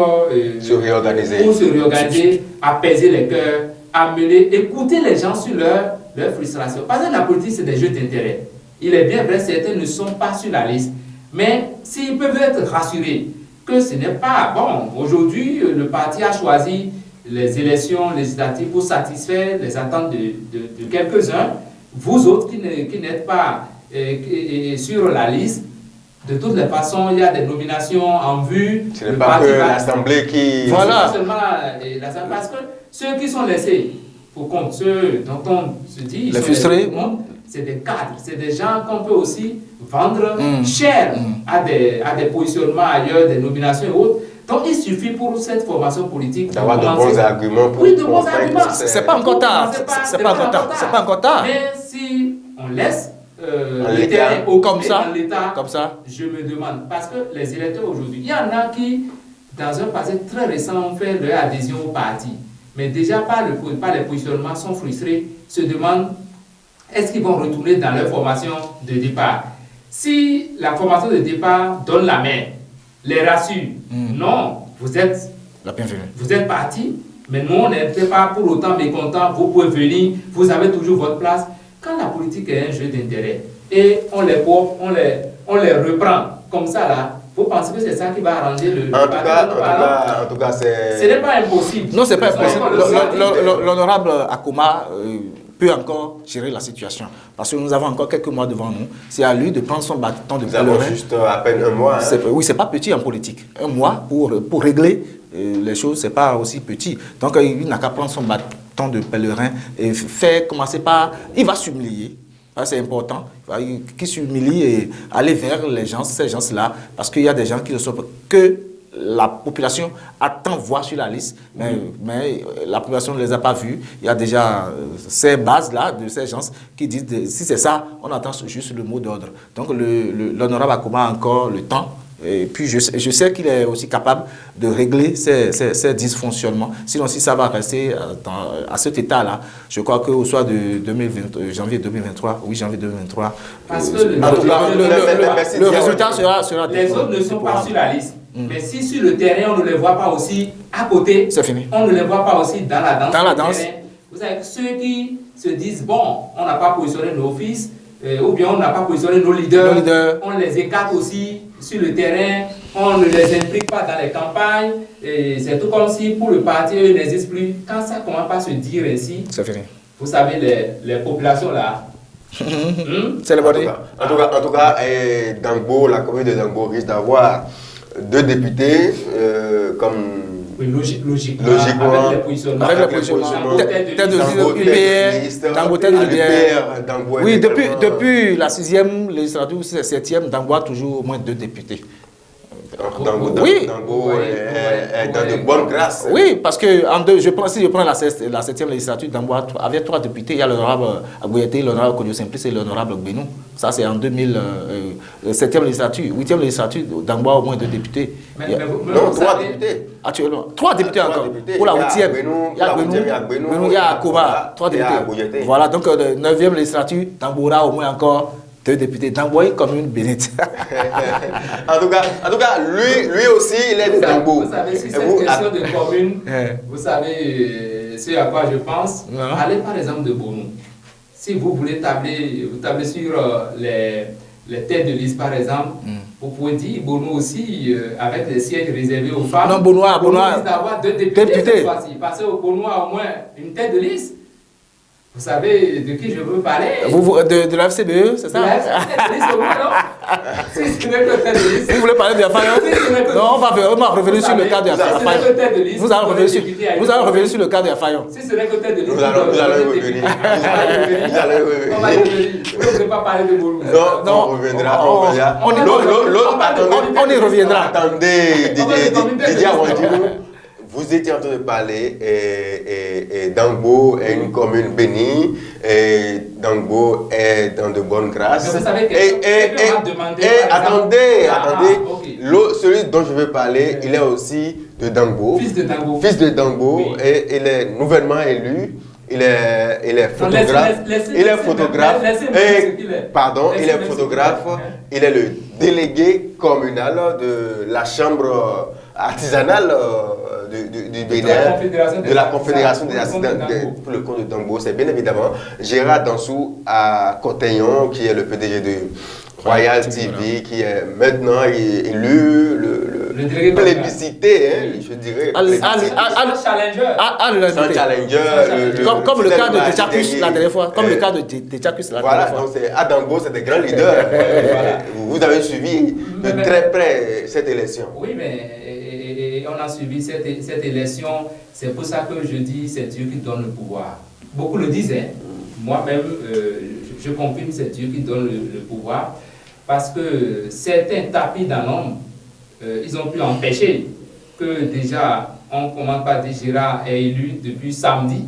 se réorganiser, apaiser les cœurs, amener, écouter les gens sur leur frustration. Parce que la politique, c'est des jeux d'intérêt. Il est bien vrai, certains ne sont pas sur la liste. Mais s'ils peuvent être rassurés que ce n'est pas bon, aujourd'hui, le parti a choisi les élections législatives pour satisfaire les attentes de quelques-uns. Vous autres qui n'êtes pas sur la liste, de toutes les façons, il y a des nominations en vue. Ce n'est pas que l'Assemblée qui... Voilà. Seulement l'Assemblée, parce que ceux qui sont laissés pour compte, ceux dont on se dit... Les frustrés. C'est des cadres, c'est des gens qu'on peut aussi vendre cher à des positionnements ailleurs, des nominations et autres. Donc il suffit pour cette formation politique d'avoir de bons arguments pour... Oui, de bons arguments. C'est pas encore tard. C'est pas encore tard. Mais si on laisse le terrain comme ça, en l'état, comme ça, je me demande, parce que les électeurs aujourd'hui, il y en a qui, dans un passé très récent, ont fait leur adhésion au parti. Mais déjà par les positionnements, sont frustrés, se demandent est-ce qu'ils vont retourner dans leur formation de départ. Si la formation de départ donne la main, les rassure, non, vous êtes parti, mais nous on n'était pas pour autant mécontents, vous pouvez venir, vous avez toujours votre place. Quand la politique est un jeu d'intérêt et on les reprend comme ça là, vous pensez que c'est ça qui va arranger le En tout cas, c'est... Ce n'est pas impossible. Non, c'est pas impossible. L'honorable Akoma peut encore gérer la situation. Parce que nous avons encore quelques mois devant nous. C'est à lui de prendre son bâton de pèlerin. Nous avons juste à peine un mois. Hein. Oui, c'est pas petit en politique. Un mois pour régler les choses, c'est pas aussi petit. Donc, il n'a qu'à prendre son bâton de pèlerin et faire commencer par... Il va s'humilier. C'est important. Qu'il s'humilie et aller vers les gens, ces gens-là. Parce qu'il y a des gens qui ne sont pas... que la population attend voir sur la liste, mais la population ne les a pas vus. Il y a déjà ces bases-là de ces gens qui disent, si c'est ça, on attend juste le mot d'ordre. Donc l'honorable Akoma a encore le temps. Et puis je sais qu'il est aussi capable de régler ces dysfonctionnements. Sinon, si ça va rester à cet état-là, je crois qu'au soir de janvier 2023, parce que le résultat sera les autres ne sont pas sur la liste. Mais si sur le terrain, on ne les voit pas aussi à côté, c'est fini. On ne les voit pas aussi dans la danse. Dans la danse. Terrain, vous savez, ceux qui se disent, bon, on n'a pas positionné nos fils, ou bien on n'a pas positionné nos leaders, on les écarte aussi sur le terrain, on ne les implique pas dans les campagnes, et c'est tout comme si pour le parti, eux n'existent plus. Quand ça commence pas à se dire ainsi, c'est fini. Vous savez, les populations là, c'est le bordel. En tout cas, Dangbo, la commune de Dangbo risque d'avoir 2 députés comme... Oui, logiquement, avec les positionnements. Tête de UPR, Dangbo tête de UPR. Oui, depuis la 6e législature, 7e, Dangbo a toujours au moins 2 députés. Dangbo est dans de bonnes grâces. Oui, parce que si je prends la 7e législature, Dangbo avait 3 députés. Il y a l'honorable Agouyete, l'honorable Kodjo Simplice et l'honorable Gbenou. Ça, c'est en 7e législature. 8e législature, Dangbo a au moins 2 députés. Non, 3 députés. Actuellement, 3 députés encore. Pour la 8e, il y a Gbenou, il y a Akoba, 3 députés. Voilà, donc 9e législature, Dangbo aura au moins encore 2 députés. Dangbo est comme une bénite. en tout cas, lui aussi, il est de Dangbo. Vous savez, si cette question de commune, vous savez ce à quoi je pense. Allez par exemple de Bonou. Si vous voulez tabler sur les têtes de liste par exemple, vous pouvez dire Bonou aussi, avec les sièges réservés aux femmes. Non, Bonou risque d'avoir 2 députés cette fois-ci. Parce que Bonou a au moins une tête de liste. Vous savez de qui je veux parler? De la FCBE, c'est ça? De la FCBE, non? Si ce n'est que tête de liste. Vous voulez parler de Yafayon? Non, on va revenir sur le cas de Yafayon. Vous allez revenir sur le cas de Yafayon. Si ce n'est que tête de liste, vous allez revenir. On va revenir. Vous ne pas parler de Boulou. Non, on reviendra. On y reviendra. Attendez, Didier Arondino. Vous étiez en train de parler et Dangbo est une commune bénie et Dangbo est dans de bonnes grâces. Vous savez que attendez. Okay. Celui dont je veux parler, il est aussi de Dangbo. Fils de Dangbo oui. Et il est nouvellement élu. Il est photographe. Il est photographe. Il est photographe. Il est le délégué communal de la chambre artisanale du Bénin, de la Confédération des artisans pour le compte de Dangbo. C'est bien évidemment Gérard Dansou à Cotaillon, qui est le PDG de Royal TV, qui est maintenant élu, le plébiscité, je dirais. Sans challenger. Comme le cas de Tchacus la dernière fois. Comme le cas de Tchacus la dernière fois. Voilà, donc à Dangbo, c'est des grands leaders. Vous avez suivi de très près cette élection. Oui, mais on a suivi cette élection. C'est pour ça que je dis c'est Dieu qui donne le pouvoir. Beaucoup le disaient. Moi-même, je confirme c'est Dieu qui donne le pouvoir. Parce que certains tapis d'un homme, ils ont pu empêcher que déjà, on ne commande pas dire Gérard est élu depuis samedi.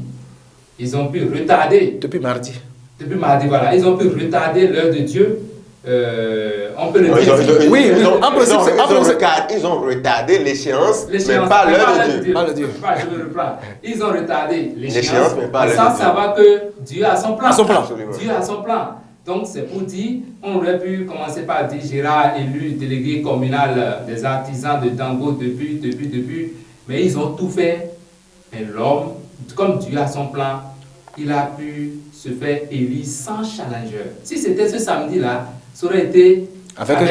Ils ont pu retarder. Depuis mardi. Depuis mardi, voilà. Ils ont pu retarder l'heure de Dieu. On peut le dire. Ils ont retardé l'échéance, mais pas l'heure de Dieu. Je me reprends. Ils ont retardé l'échéance, mais pas l'heure de Dieu. Sans savoir que Dieu a son plan. Dieu a son plan. Donc c'est pour dire, on aurait pu commencer par dire Gérard élu délégué communal des artisans de Dangbo depuis, mais ils ont tout fait. Et l'homme, comme Dieu a son plan, il a pu se faire élire sans challenger. Si c'était ce samedi-là, ça aurait été avec un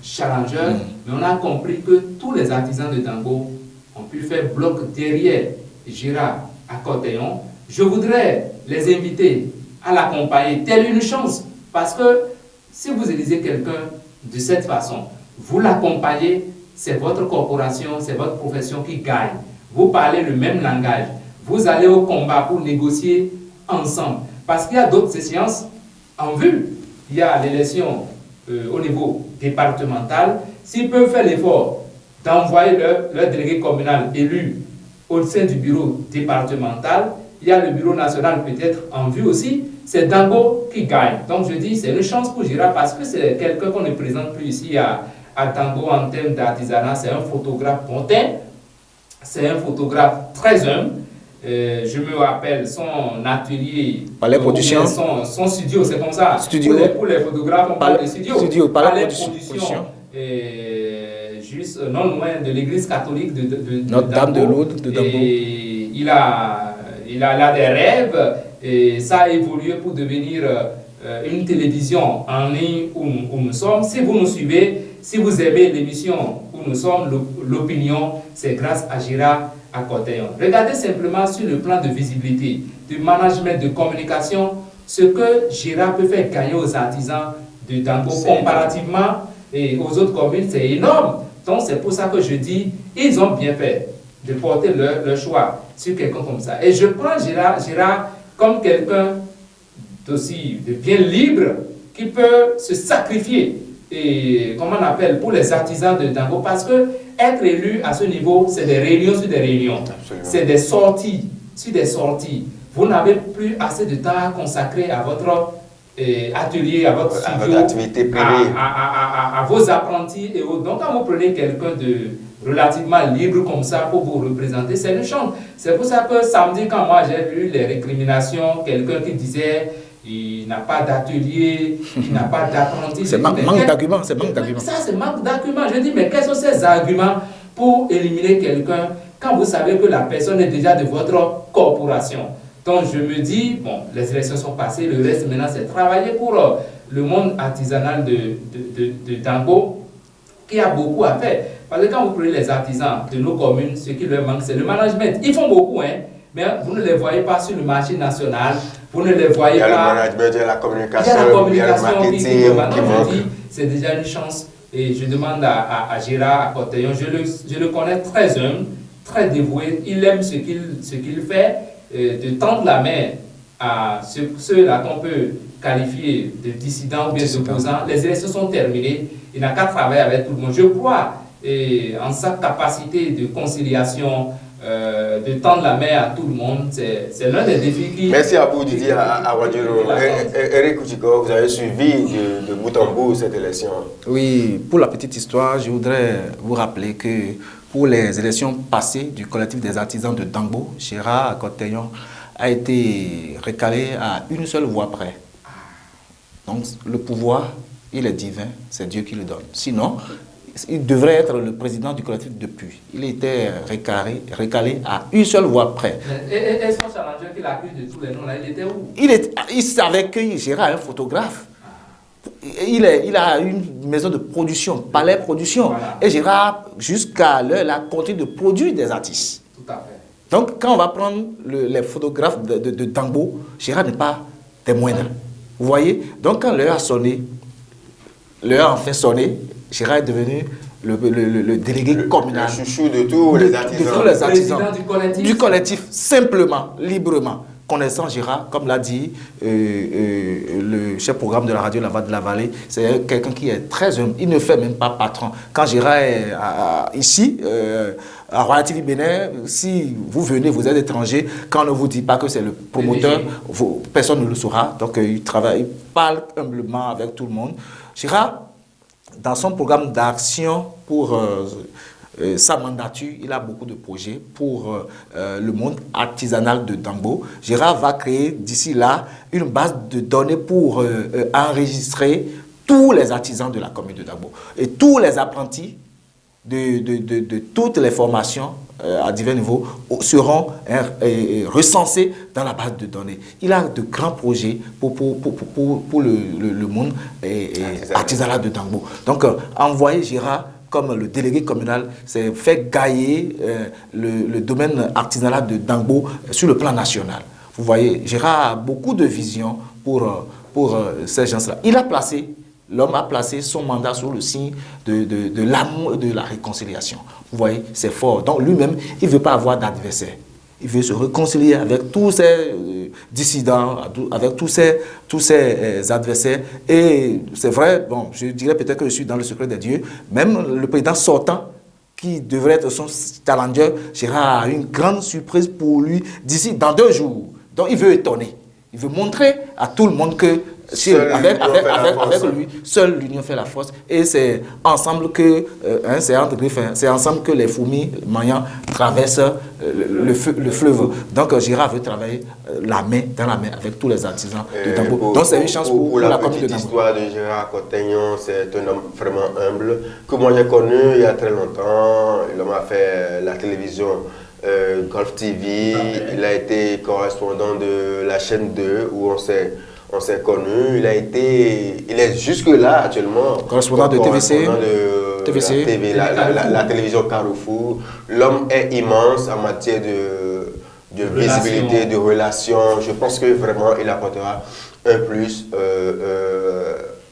challenger. Mais on a compris que tous les artisans de Dangbo ont pu faire bloc derrière Gérard à Cotaillon. Je voudrais les inviter à l'accompagner, telle une chance. Parce que si vous élisez quelqu'un de cette façon, vous l'accompagnez, c'est votre corporation, c'est votre profession qui gagne. Vous parlez le même langage. Vous allez au combat pour négocier ensemble. Parce qu'il y a d'autres échéances en vue. Il y a l'élection au niveau départemental. S'ils peuvent faire l'effort d'envoyer leur délégué communal élu au sein du bureau départemental, il y a le bureau national peut-être en vue aussi, c'est Dangbo qui gagne. Donc je dis, c'est une chance pour Gérard parce que c'est quelqu'un qu'on ne présente plus ici à Dangbo en termes d'artisanat. C'est un photographe pontin, c'est un photographe très humble. Je me rappelle son atelier, Palais Production, son studio, c'est comme ça. Studio. Pour les photographes, on parle de studio. Palais Production. Juste non loin de l'église catholique de Notre-Dame de Lourdes de Dangbo. Il a là des rêves et ça a évolué pour devenir une télévision en ligne où nous sommes. Si vous nous suivez, si vous aimez l'émission où nous sommes, l'opinion, c'est grâce à Gérard à Cotaillon. Regardez simplement sur le plan de visibilité, de management, de communication, ce que Gérard peut faire gagner aux artisans de Dangbo comparativement et aux autres communes, c'est énorme. Donc c'est pour ça que je dis, ils ont bien fait de porter leur choix sur quelqu'un comme ça. Et je prends Gérard comme quelqu'un d'aussi de bien libre qui peut se sacrifier et comment on appelle pour les artisans de Dangbo parce que être élu à ce niveau, c'est des réunions sur des réunions, c'est des sorties sur des sorties. Vous n'avez plus assez de temps à consacrer à votre atelier, à votre studio, votre activité privée, à vos apprentis et autres. Donc quand vous prenez quelqu'un de relativement libre comme ça pour vous représenter, c'est une chance. C'est pour ça que samedi, quand moi j'ai lu les récriminations, quelqu'un qui disait il n'a pas d'atelier, il n'a pas d'apprenti. C'est manque d'arguments, c'est manque d'arguments. Ça, c'est manque d'arguments. Je dis, mais quels sont ces arguments pour éliminer quelqu'un quand vous savez que la personne est déjà de votre corporation? Donc je me dis, bon, les élections sont passées, le reste maintenant c'est travailler pour le monde artisanal de Dangbo qui a beaucoup à faire. Parce que quand vous prenez les artisans de nos communes, ce qui leur manque c'est le management. Ils font beaucoup, hein, mais vous ne les voyez pas sur le marché national. Vous ne les voyez pas. Il y a le management, il y a la communication, il y a le marketing. Maintenant, je dis, c'est déjà une chance. Et je demande à Gérard, à Cotillon, je le connais très humble, très dévoué. Il aime ce qu'il fait, de tendre la main à ceux-là qu'on peut qualifier de dissidents ou bien d'opposants. Les élections sont terminées. Il n'a qu'à travailler avec tout le monde. Je crois en sa capacité de conciliation, de tendre la main à tout le monde. C'est l'un des défis qui... Merci à vous, Didier Awadjuro. Eric Kouchiko, vous avez suivi de bout en bout cette élection. Oui, pour la petite histoire, je voudrais vous rappeler que pour les élections passées du collectif des artisans de Dangbo, Gérard Cotillon a été recalé à une seule voix près. Donc le pouvoir, il est divin, c'est Dieu qui le donne. Sinon, il devrait être le président du collectif depuis. Il était recalé à une seule voix près. Et son challenger qui l'accuse de tous les noms, là, il était où? Il savait que Gérard est un photographe. Il a une maison de production, Palais Production. Voilà. Et Gérard, jusqu'à l'heure, a continué de produire des artistes. Tout à fait. Donc, quand on va prendre les photographes de Dangbo, Gérard n'est pas des moindres. Vous voyez? Donc, quand l'heure a sonné, l'heure a fait sonner, Gérard est devenu le délégué communal. Le chouchou de tous les artisans. De tous les artisans. Du collectif, simplement, librement. Connaissant Gérard, comme l'a dit le chef programme de la radio La Voix de la Vallée, c'est quelqu'un qui est très humble. Il ne fait même pas patron. Quand Gérard est ici, à Royal TV Bénin, si vous venez, vous êtes étranger, quand on ne vous dit pas que c'est le promoteur, personne ne le saura. Donc il travaille, il parle humblement avec tout le monde. Gérard, dans son programme d'action pour sa mandature, il a beaucoup de projets pour le monde artisanal de Dangbo. Gérard va créer d'ici là une base de données pour enregistrer tous les artisans de la commune de Dangbo. Et tous les apprentis de toutes les formations à divers niveaux seront recensés dans la base de données. Il a de grands projets pour le monde artisanal de Dangbo. Donc, envoyer Gérard comme le délégué communal, c'est faire gagner le domaine artisanal de Dangbo sur le plan national. Vous voyez, Gérard a beaucoup de vision pour ces gens-là. L'homme a placé son mandat sous le signe de l'amour et de la réconciliation. Vous voyez, c'est fort. Donc lui-même, il ne veut pas avoir d'adversaire. Il veut se réconcilier avec tous ses dissidents, avec tous ses adversaires. Et c'est vrai, bon, je dirais peut-être que je suis dans le secret des dieux. Même le président sortant, qui devrait être son challenger, Gérard a une grande surprise pour lui d'ici, dans 2 jours. Donc il veut étonner. Il veut montrer à tout le monde que avec lui, seule l'union fait la force. Et c'est ensemble que, c'est entre griffes, c'est ensemble que les fourmis maillants traversent le fleuve. Donc Gérard veut travailler la main dans la main avec tous les artisans de Dangbo. Donc c'est une chance pour la commune de Dangbo. L'histoire de Gérard Cotillon, c'est un homme vraiment humble, que moi j'ai connu il y a très longtemps. L'homme a fait la télévision Golf TV, il a été correspondant de la chaîne 2 où on s'est connu. Il est jusque-là actuellement correspondant de TVC, la télévision Carrefour. L'homme est immense en matière de visibilité, de relations. Je pense que vraiment il apportera un plus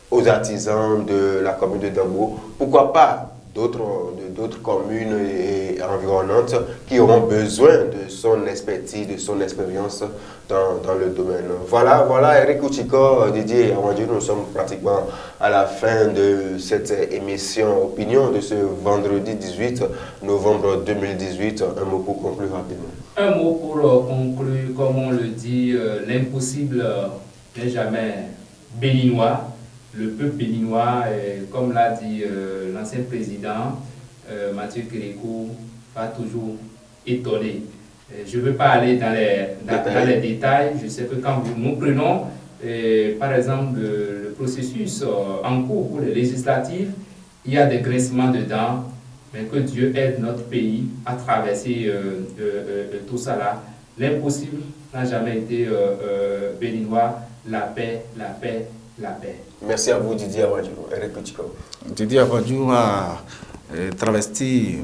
aux artisans de la commune de Dangbo. Pourquoi pas d'autres communes et environnantes qui auront besoin de son expertise, de son expérience dans le domaine. Voilà, Eric Kouchiko, Didier Awadjuro, nous sommes pratiquement à la fin de cette émission Opinion de ce vendredi 18 novembre 2018. Un mot pour conclure rapidement. Un mot pour conclure, comme on le dit, l'impossible n'est jamais béninois. Le peuple béninois, comme l'a dit l'ancien président Mathieu Kérékou, va toujours étonner. Je ne veux pas aller dans les détails. Je sais que quand nous prenons, par exemple, le processus en cours pour les législatives, il y a des grincements dedans, mais que Dieu aide notre pays à traverser tout ça là. L'impossible n'a jamais été béninois. La paix, la paix, la paix. Merci à vous, Didier Awadjuro. Eric Kouchiko. Didier Awadjuro a travesti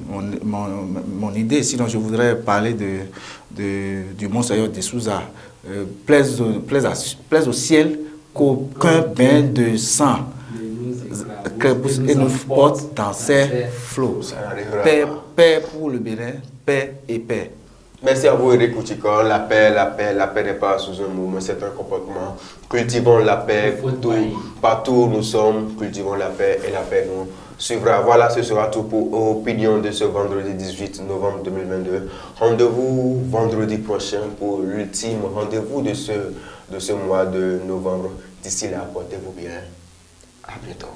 mon idée, sinon je voudrais parler du Monseigneur de Souza, plaise au ciel qu'aucun bain de sang et nous porte dans ses flots. Paix pour le Bénin, paix et paix. Merci à vous, Eric Koutikor. La paix n'est pas sous un mot, mais c'est un comportement. Cultivons la paix partout où nous sommes, cultivons la paix et la paix nous suivra. Voilà, ce sera tout pour Opinion de ce vendredi 18 novembre 2022. Rendez-vous vendredi prochain pour l'ultime rendez-vous de ce mois de novembre. D'ici là, portez-vous bien. À bientôt.